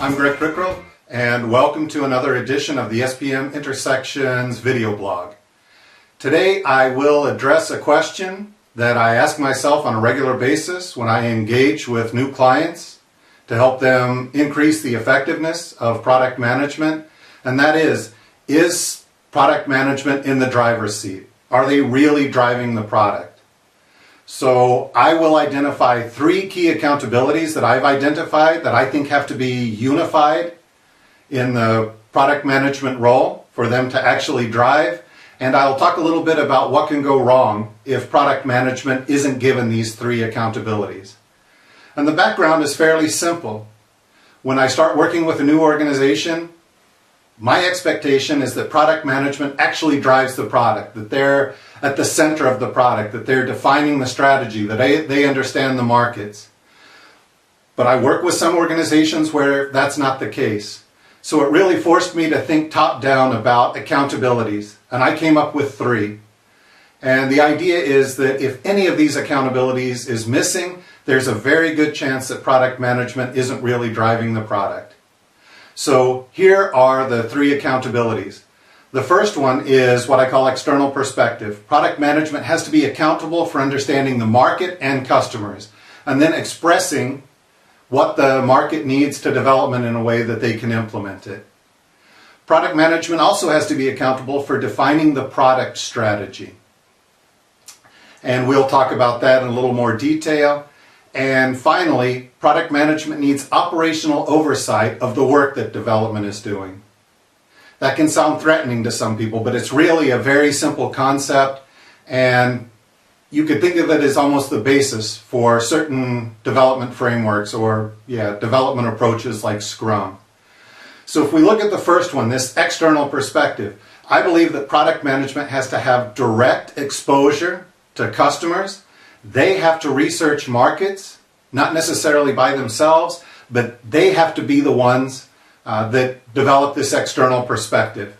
I'm Greg Prickrell, and welcome to another edition of the SPM Intersections Video Blog. Today I will address a question that I ask myself on a regular basis when I engage with new clients to help them increase the effectiveness of product management, and that is product management in the driver's seat? Are they really driving the product? So I will identify 3 key accountabilities that I've identified that I think have to be unified in the product management role for them to actually drive. And I'll talk a little bit about what can go wrong if product management isn't given these 3 accountabilities. And the background is fairly simple. When I start working with a new organization, my expectation is that product management actually drives the product, that they're at the center of the product, that they're defining the strategy, that they understand the markets. But I work with some organizations where that's not the case. So it really forced me to think top-down about accountabilities, and I came up with 3. And the idea is that if any of these accountabilities is missing, there's a very good chance that product management isn't really driving the product. So here are the 3 accountabilities. The first one is what I call external perspective. Product management has to be accountable for understanding the market and customers, and then expressing what the market needs to development in a way that they can implement it. Product management also has to be accountable for defining the product strategy. And we'll talk about that in a little more detail. And finally, product management needs operational oversight of the work that development is doing. That can sound threatening to some people, but it's really a very simple concept, and you could think of it as almost the basis for certain development frameworks or development approaches like Scrum. So if we look at the first one, this external perspective, I believe that product management has to have direct exposure to customers. They have to research markets, not necessarily by themselves, but they have to be the ones that develop this external perspective.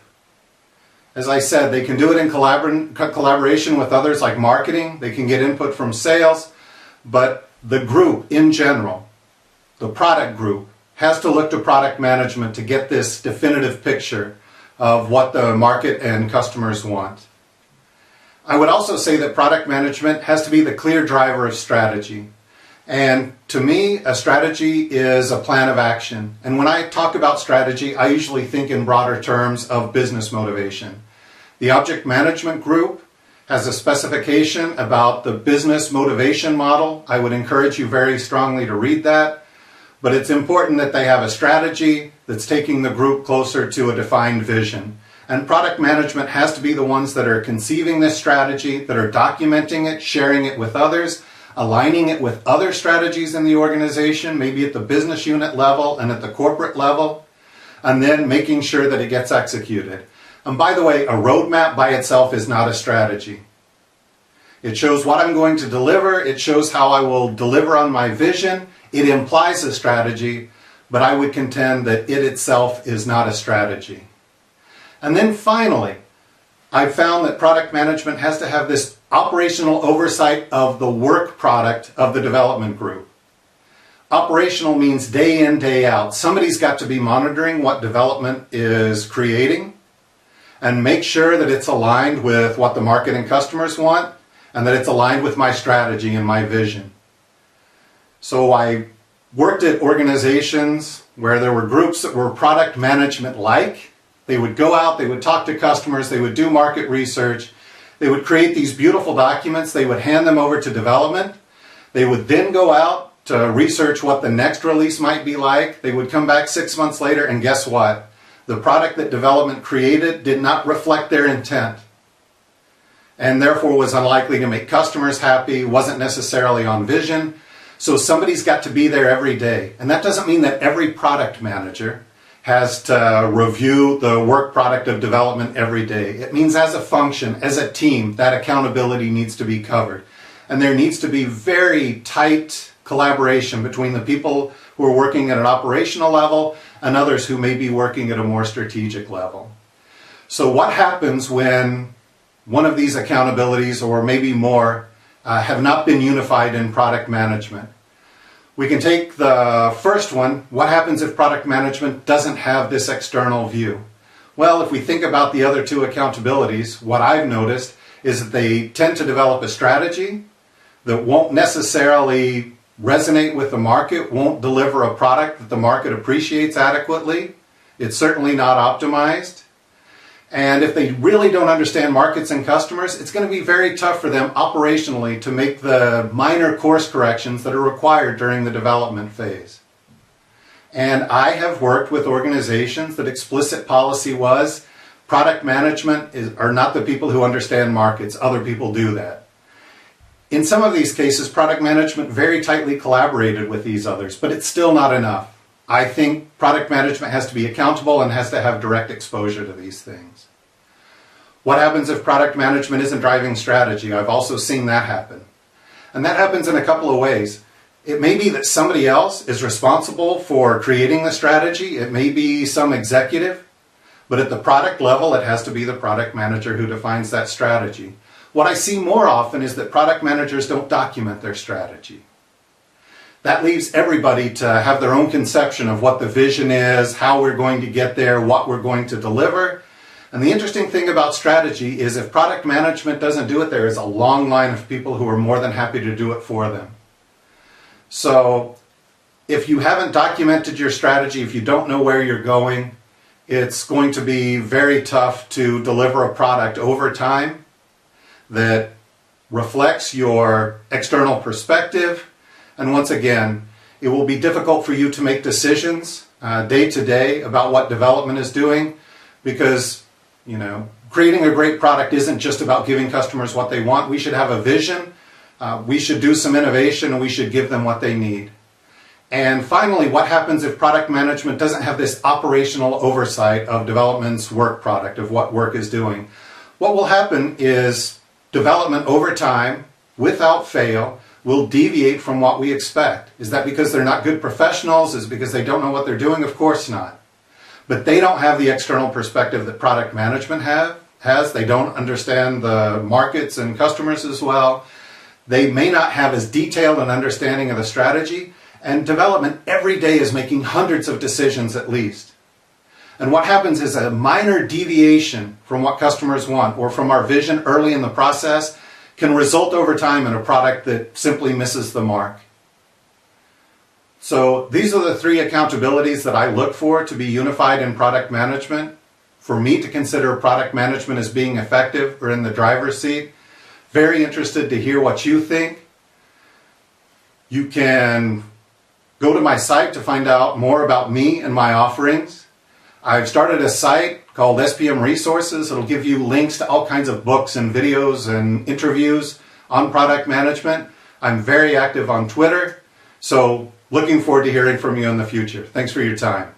As I said, they can do it in collaboration with others like marketing. They can get input from sales, but the group in general, the product group, has to look to product management to get this definitive picture of what the market and customers want. I would also say that product management has to be the clear driver of strategy. And to me, a strategy is a plan of action. And when I talk about strategy, I usually think in broader terms of business motivation. The object management group has a specification about the business motivation model. I would encourage you very strongly to read that. But it's important that they have a strategy that's taking the group closer to a defined vision. And product management has to be the ones that are conceiving this strategy, that are documenting it, sharing it with others, aligning it with other strategies in the organization, maybe at the business unit level and at the corporate level, and then making sure that it gets executed. And by the way, a roadmap by itself is not a strategy. It shows what I'm going to deliver, it shows how I will deliver on my vision, it implies a strategy, but I would contend that it itself is not a strategy. And then finally, I've found that product management has to have this operational oversight of the work product of the development group. Operational means day in, day out. Somebody's got to be monitoring what development is creating and make sure that it's aligned with what the market and customers want and that it's aligned with my strategy and my vision. So I worked at organizations where there were groups that were product management-like. They would go out, they would talk to customers, they would do market research, they would create these beautiful documents, they would hand them over to development, they would then go out to research what the next release might be like, they would come back 6 months later, and guess what? The product that development created did not reflect their intent, and therefore was unlikely to make customers happy, wasn't necessarily on vision. So somebody's got to be there every day, and that doesn't mean that every product manager has to review the work product of development every day. It means as a function, as a team, that accountability needs to be covered. And there needs to be very tight collaboration between the people who are working at an operational level and others who may be working at a more strategic level. So what happens when one of these accountabilities, or maybe more, have not been unified in product management? We can take the first one, what happens if product management doesn't have this external view? Well, if we think about the other two accountabilities, what I've noticed is that they tend to develop a strategy that won't necessarily resonate with the market, won't deliver a product that the market appreciates adequately. It's certainly not optimized. And if they really don't understand markets and customers, it's going to be very tough for them operationally to make the minor course corrections that are required during the development phase. And I have worked with organizations that explicit policy was product management are not the people who understand markets, other people do that. In some of these cases, product management very tightly collaborated with these others, but it's still not enough. I think product management has to be accountable and has to have direct exposure to these things. What happens if product management isn't driving strategy? I've also seen that happen. And that happens in a couple of ways. It may be that somebody else is responsible for creating the strategy. It may be some executive, but at the product level, it has to be the product manager who defines that strategy. What I see more often is that product managers don't document their strategy. That leaves everybody to have their own conception of what the vision is, how we're going to get there, what we're going to deliver. And the interesting thing about strategy is if product management doesn't do it, there is a long line of people who are more than happy to do it for them. So if you haven't documented your strategy, if you don't know where you're going, it's going to be very tough to deliver a product over time that reflects your external perspective. And once again, it will be difficult for you to make decisions day to day about what development is doing because, creating a great product isn't just about giving customers what they want. We should have a vision, we should do some innovation, and we should give them what they need. And finally, what happens if product management doesn't have this operational oversight of development's work product, of what work is doing? What will happen is development over time, without fail, will deviate from what we expect. Is that because they're not good professionals? Is it because they don't know what they're doing? Of course not. But they don't have the external perspective that product management has. They don't understand the markets and customers as well. They may not have as detailed an understanding of the strategy. And development every day is making hundreds of decisions at least. And what happens is a minor deviation from what customers want or from our vision early in the process can result over time in a product that simply misses the mark. So these are the three accountabilities that I look for to be unified in product management. For me to consider product management as being effective or in the driver's seat. Very interested to hear what you think. You can go to my site to find out more about me and my offerings. I've started a site called SPM Resources. It'll give you links to all kinds of books and videos and interviews on product management. I'm very active on Twitter, so looking forward to hearing from you in the future. Thanks for your time.